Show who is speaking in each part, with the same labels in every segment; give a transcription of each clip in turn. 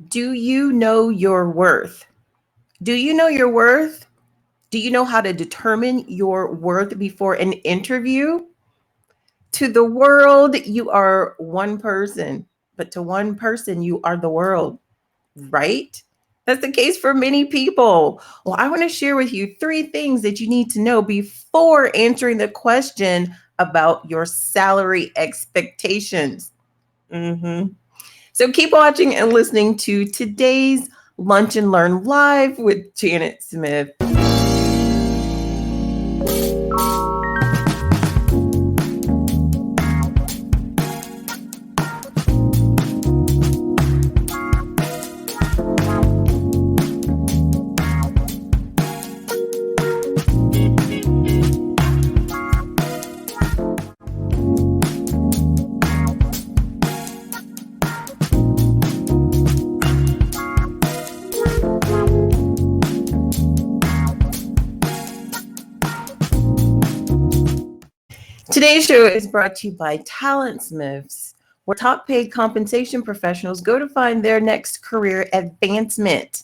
Speaker 1: Do you know your worth? Do you know your worth? Do you know how to determine your worth before an interview? To the world, you are one person, but to one person, you are the world, right? That's the case for many people. Well, I want to share with you three things that you need to know before answering the question about your salary expectations. Mhm. So keep watching and listening to today's Lunch and Learn Live with Janet Smith. Today's show is brought to you by TalentSmiths, where top paid compensation professionals go to find their next career advancement.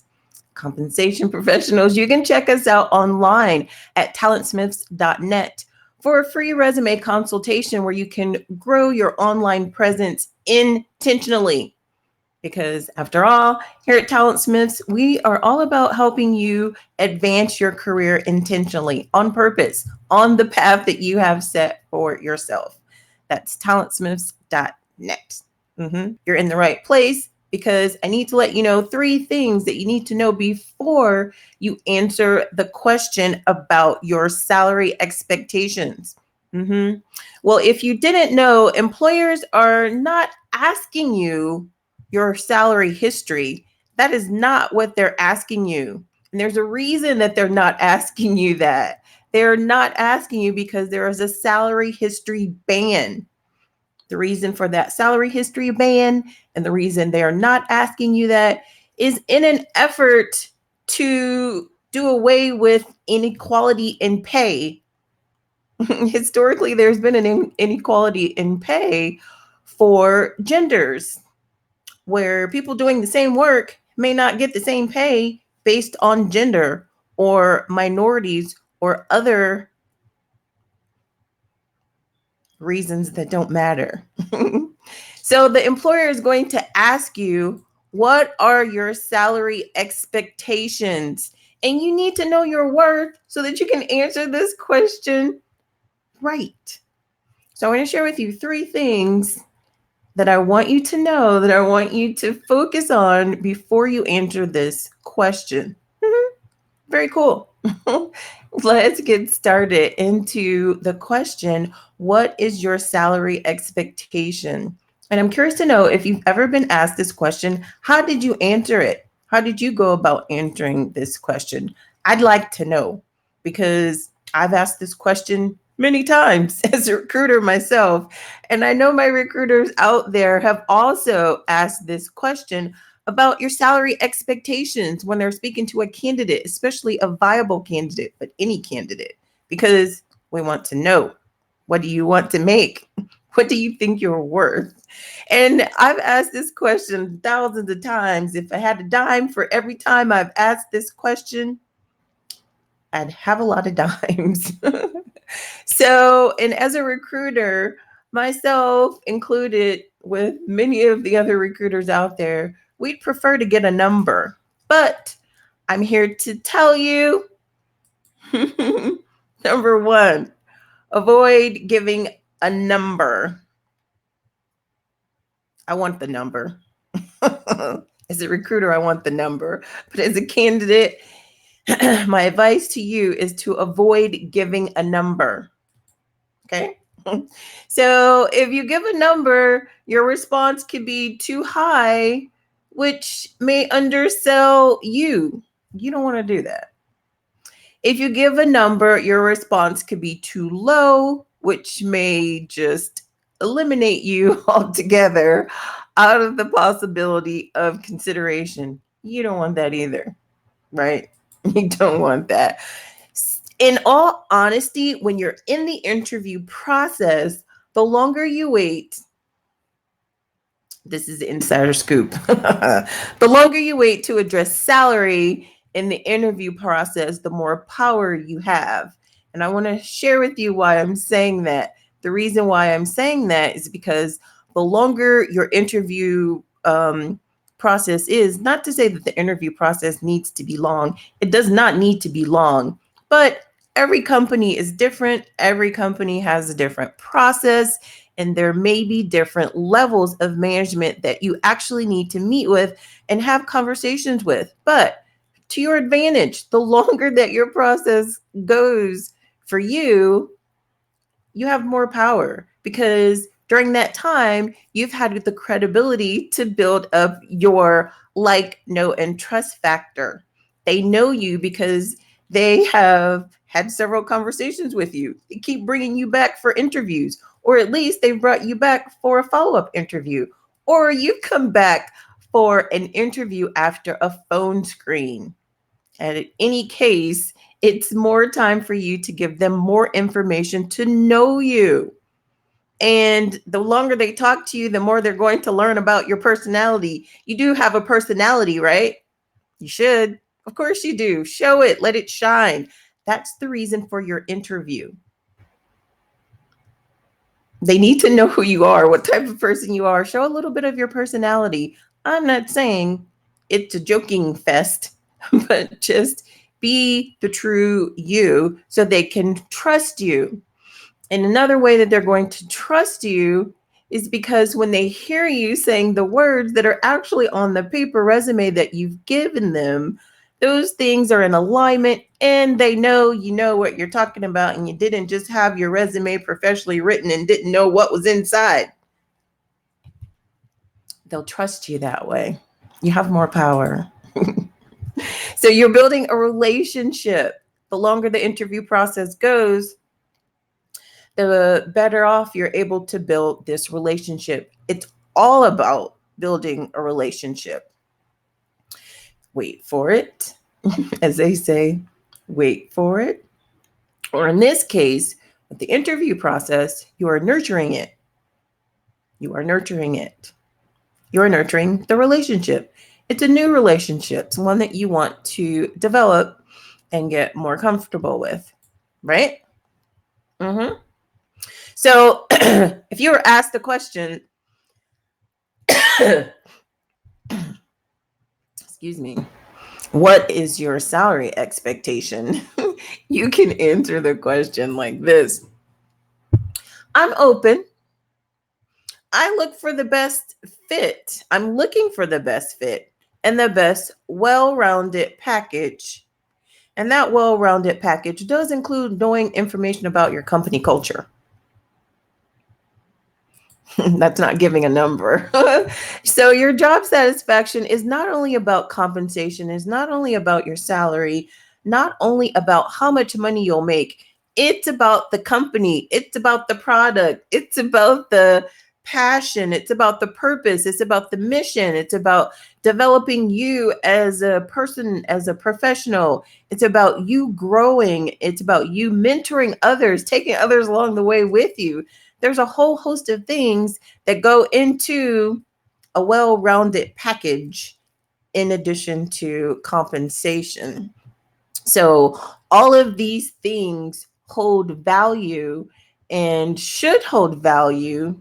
Speaker 1: Compensation professionals, you can check us out online at talentsmiths.net for a free resume consultation where you can grow your online presence intentionally. Because after all, here at TalentSmiths, we are all about helping you advance your career intentionally, on purpose, on the path that you have set for yourself. That's talentsmiths.net. You're in the right place because I need to let you know three things that you need to know before you answer the question about your salary expectations. hmm Well, if you didn't know, employers are not asking you your salary history. That is not what they're asking you. And there's a reason that they're not asking you that. They're not asking you because there is a salary history ban. The reason for that salary history ban and the reason they are not asking you that is in an effort to do away with inequality in pay. Historically, there's been an inequality in pay for genders where people doing the same work may not get the same pay based on gender or minorities or other reasons that don't matter. So the employer is going to ask you, what are your salary expectations? And you need to know your worth so that you can answer this question right. So I want to share with you three things that I want you to know, that I want you to focus on before you answer this question. Very cool. Let's get started into the question, what is your salary expectation? And I'm curious to know if you've ever been asked this question, how did you answer it? How did you go about answering this question? I'd like to know because I've asked this question many times as a recruiter myself. And I know my recruiters out there have also asked this question about your salary expectations when they're speaking to a candidate, especially a viable candidate, but any candidate, because we want to know, what do you want to make? What do you think you're worth? And I've asked this question thousands of times. If I had a dime for every time I've asked this question, I'd have a lot of dimes. So, and as a recruiter, myself included, with many of the other recruiters out there, we'd prefer to get a number. But I'm here to tell you number one, avoid giving a number. I want the number. As a recruiter, I want the number. But as a candidate, my advice to you is to avoid giving a number. Okay. So if you give a number, your response could be too high, which may undersell you. You don't want to do that. If you give a number, your response could be too low, which may just eliminate you altogether out of the possibility of consideration. You don't want that either, right? You don't want that. In all honesty, when you're in the interview process, the longer you wait, This is the insider scoop. The longer you wait to address salary in the interview process, the more power you have. And I want to share with you why I'm saying that. The reason why I'm saying that is because the longer your interview process is, not to say that the interview process needs to be long, it does not need to be long, but every company is different. Every company has a different process, and there may be different levels of management that you actually need to meet with and have conversations with. But to your advantage, the longer that your process goes for you, you have more power, because during that time, you've had the credibility to build up your like, know, and trust factor. They know you because they have had several conversations with you. They keep bringing you back for interviews, or at least they've brought you back for a follow-up interview, or you've come back for an interview after a phone screen. And in any case, it's more time for you to give them more information to know you. And the longer they talk to you, the more they're going to learn about your personality. You do have a personality, right? You should. Of course you do. Show it, let it shine. That's the reason for your interview. They need to know who you are, what type of person you are. Show a little bit of your personality. I'm not saying it's a joking fest, but just be the true you so they can trust you. And another way that they're going to trust you is because when they hear you saying the words that are actually on the paper resume that you've given them, those things are in alignment, and they know you know what you're talking about, and you didn't just have your resume professionally written and didn't know what was inside. They'll trust you that way. You have more power. So you're building a relationship. The longer the interview process goes, the better off you're able to build this relationship. It's all about building a relationship. Wait for it, as they say, wait for it. Or in this case, with the interview process, you are nurturing it. You are nurturing it. You are nurturing the relationship. It's a new relationship. It's one that you want to develop and get more comfortable with, right? Mm-hmm. So if you were asked the question, excuse me, what is your salary expectation? You can answer the question like this: I'm open. I look for the best fit. I'm looking for the best fit and the best well rounded package. And that well rounded package does include knowing information about your company culture. That's not giving a number. So your job satisfaction is not only about compensation, is not only about your salary, not only about how much money you'll make. It's about the company, it's about the product, it's about the passion, it's about the purpose, it's about the mission, it's about developing you as a person, as a professional. It's about you growing, it's about you mentoring others, taking others along the way with you. There's a whole host of things that go into a well-rounded package in addition to compensation. So all of these things hold value and should hold value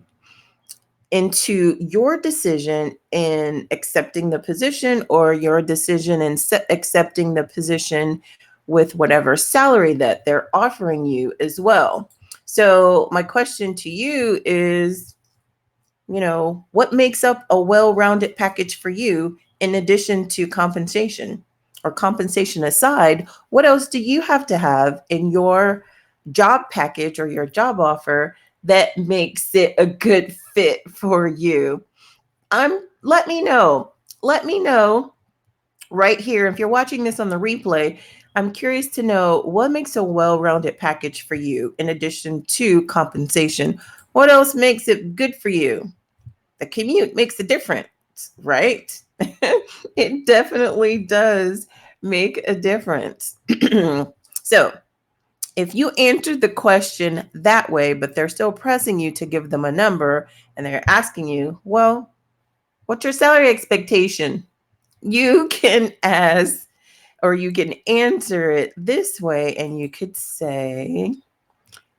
Speaker 1: into your decision in accepting the position, or your decision in accepting the position with whatever salary that they're offering you as well. So my question to you is, what makes up a well-rounded package for you in addition to compensation? Or compensation aside, what else do you have to have in your job package or your job offer that makes it a good fit for you? Let me know. Let me know right here. If you're watching this on the replay, I'm curious to know what makes a well-rounded package for you in addition to compensation. What else makes it good for you? The commute makes a difference, right? It definitely does make a difference. So if you answered the question that way, but they're still pressing you to give them a number and they're asking you, well, What's your salary expectation? You can ask, or you can answer it this way, and you could say,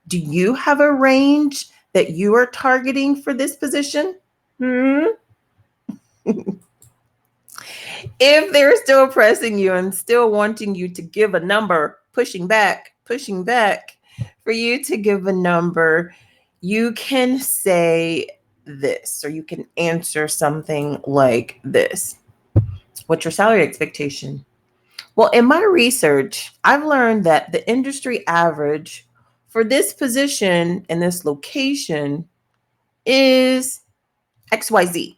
Speaker 1: do you have a range that you are targeting for this position? If they're still pressing you and still wanting you to give a number, pushing back, for you to give a number, you can say this, or you can answer something like this. What's your salary expectation? Well, in my research, I've learned that the industry average for this position in this location is XYZ.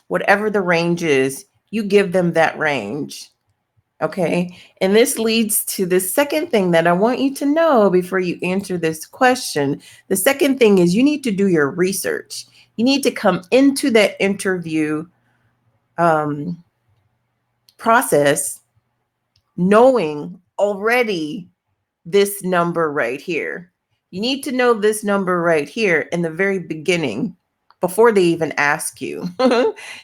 Speaker 1: Whatever the range is, you give them that range. Okay. And this leads to the second thing that I want you to know before you answer this question. The second thing is you need to do your research. You need to come into that interview process knowing already this number right here. You need to know this number right here in the very beginning before they even ask you.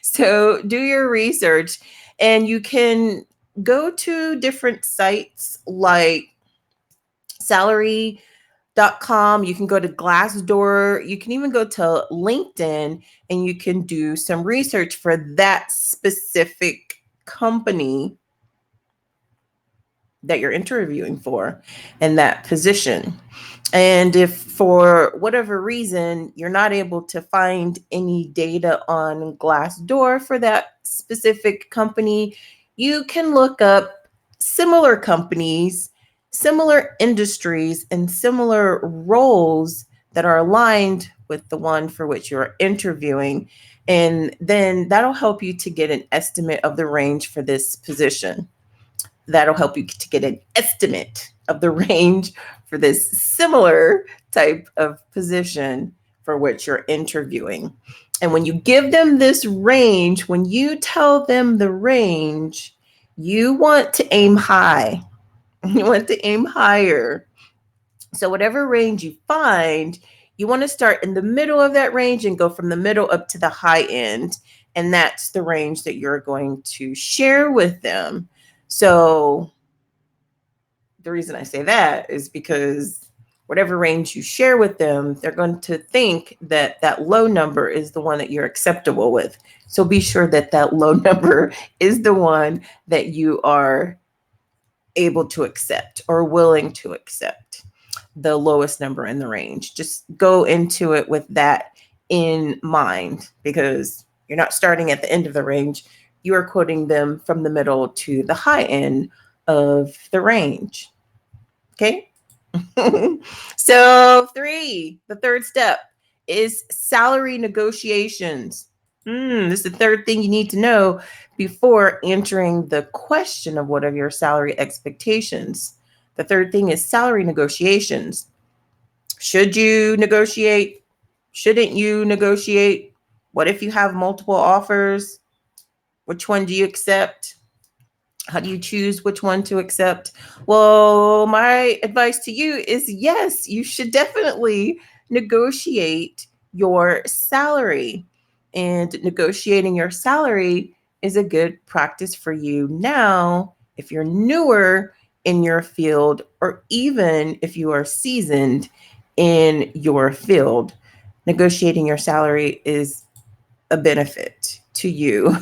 Speaker 1: So do your research, and you can go to different sites like salary.com. You can go to Glassdoor. You can even go to LinkedIn, and you can do some research for that specific company that you're interviewing for in that position. And if for whatever reason you're not able to find any data on Glassdoor for that specific company, you can look up similar companies, similar industries, and similar roles that are aligned with the one for which you're interviewing. And then that'll help you to get an estimate of the range for this position. That'll help you to get an estimate of the range for this similar type of position for which you're interviewing. And when you give them this range, when you tell them the range, you want to aim high. You want to aim higher. So whatever range you find, you want to start in the middle of that range and go from the middle up to the high end. And that's the range that you're going to share with them. So the reason I say that is because whatever range you share with them, they're going to think that that low number is the one that you're acceptable with. So be sure that that low number is the one that you are able to accept or willing to accept, the lowest number in the range. Just go into it with that in mind, because you're not starting at the end of the range. You are quoting them from the middle to the high end of the range. Okay. So the third step is salary negotiations. This is the third thing you need to know before answering the question of what are your salary expectations. The third thing is salary negotiations. Should you negotiate? Shouldn't you negotiate? What if you have multiple offers? Which one do you accept? How do you choose which one to accept? Well, my advice to you is yes, you should definitely negotiate your salary. And negotiating your salary is a good practice for you now if you're newer in your field, or even if you are seasoned in your field. Negotiating your salary is a benefit to you.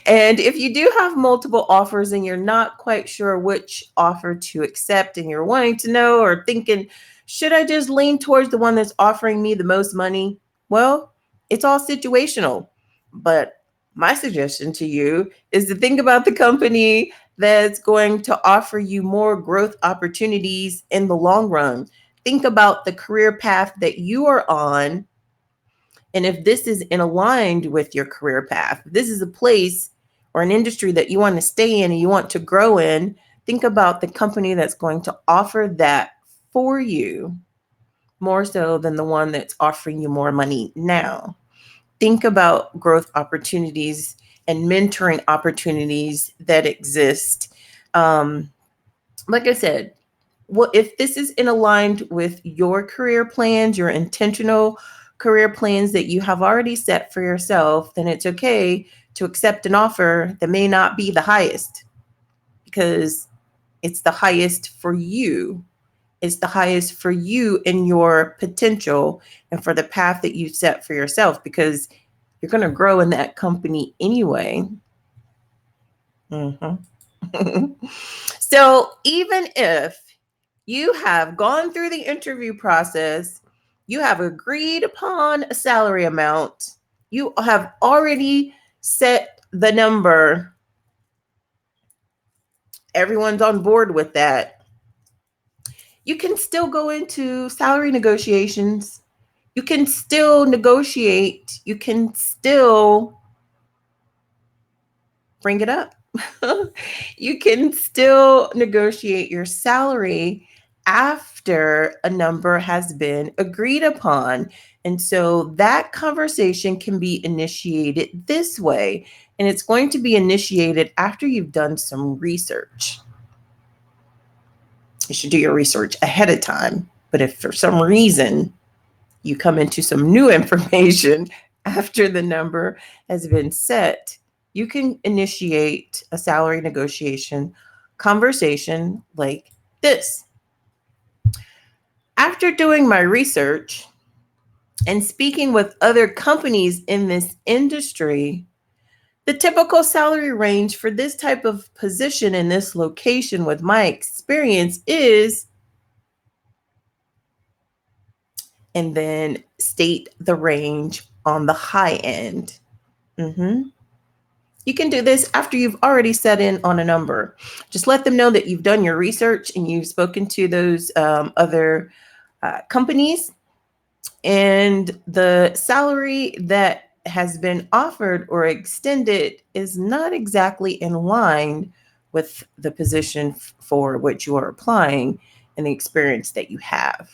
Speaker 1: And if you do have multiple offers and you're not quite sure which offer to accept, and you're wanting to know or thinking, should I just lean towards the one that's offering me the most money? Well, it's all situational. But my suggestion to you is to think about the company that's going to offer you more growth opportunities in the long run. Think about the career path that you are on. And if this is in aligned with your career path, this is a place or an industry that you want to stay in and you want to grow in, think about the company that's going to offer that for you more so than the one that's offering you more money now. Think about growth opportunities and mentoring opportunities that exist. Like I said, well, if this is in aligned with your career plans, your intentional career plans that you have already set for yourself, then it's okay to accept an offer that may not be the highest, because it's the highest for you. It's the highest for you and your potential and for the path that you set for yourself, because you're going to grow in that company anyway. Mhm. So even if you have gone through the interview process, you have agreed upon a salary amount, you have already set the number, everyone's on board with that, you can still go into salary negotiations. You can still negotiate. You can still bring it up. You can still negotiate your salary after a number has been agreed upon. And so that conversation can be initiated this way. And it's going to be initiated after you've done some research. You should do your research ahead of time. But if for some reason you come into some new information after the number has been set, you can initiate a salary negotiation conversation like this. After doing my research and speaking with other companies in this industry, the typical salary range for this type of position in this location with my experience is, and then state the range on the high end. Mm-hmm. You can do this after you've already set in on a number. Just let them know that you've done your research and you've spoken to those other companies, and the salary that has been offered or extended is not exactly in line with the position for which you are applying and the experience that you have.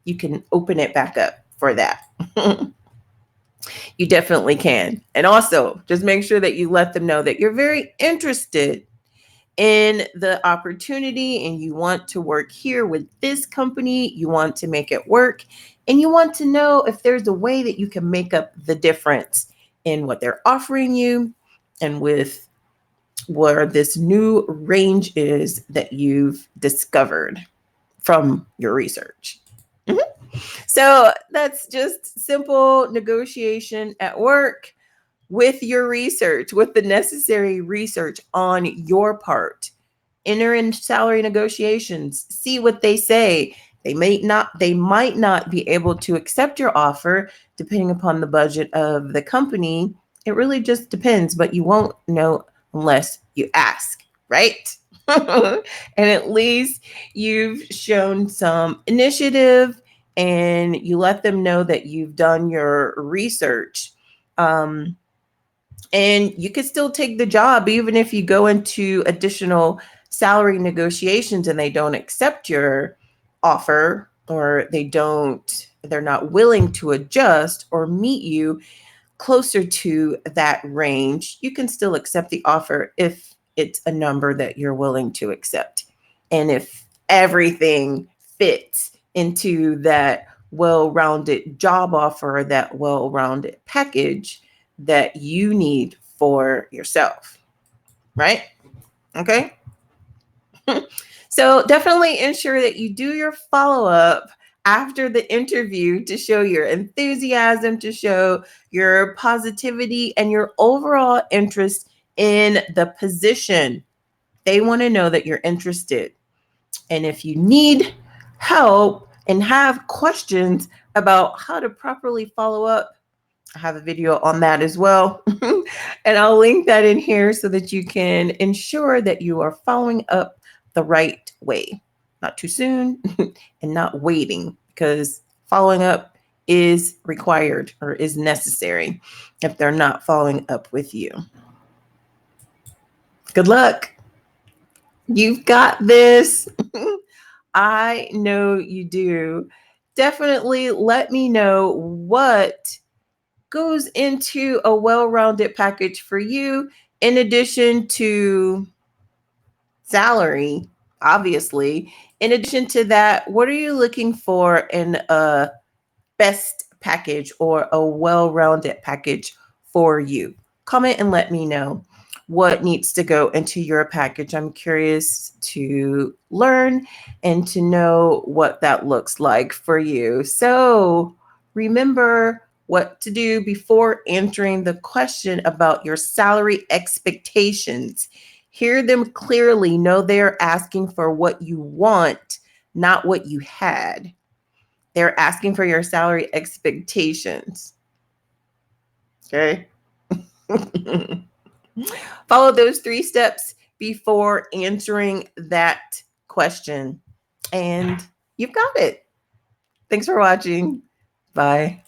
Speaker 1: You can open it back up for that. You definitely can. And also, just make sure that you let them know that you're very interested in the opportunity and you want to work here with this company. You want to make it work. And you want to know if there's a way that you can make up the difference in what they're offering you and with where this new range is that you've discovered from your research. Mhm. So that's just simple negotiation at work with your research, with the necessary research on your part. Enter in salary negotiations, see what they say. They might not be able to accept your offer depending upon the budget of the company. It really just depends, but you won't know unless you ask, right? And at least you've shown some initiative and you let them know that you've done your research. And you could still take the job even if you go into additional salary negotiations and they don't accept your offer, or they're not willing to adjust or meet you closer to that range. You can still accept the offer if it's a number that you're willing to accept. And if everything fits into that well-rounded job offer, that well-rounded package that you need for yourself, right? Okay. So definitely ensure that you do your follow-up after the interview to show your enthusiasm, to show your positivity and your overall interest in the position. They want to know that you're interested. And if you need help and have questions about how to properly follow up, I have a video on that as well. And I'll link that in here so that you can ensure that you are following up the right way, not too soon and not waiting, because following up is required or is necessary if they're not following up with you. Good luck. You've got this. I know you do. Definitely let me know what goes into a well-rounded package for you, in addition to salary, obviously. In addition to that, what are you looking for in a best package or a well-rounded package for you? Comment and let me know what needs to go into your package. I'm curious to learn and to know what that looks like for you. So remember what to do before answering the question about your salary expectations. Hear them clearly. Know they're asking for what you want, not what you had. They're asking for your salary expectations. Okay. Follow those 3 steps before answering that question. And you've got it. Thanks for watching. Bye.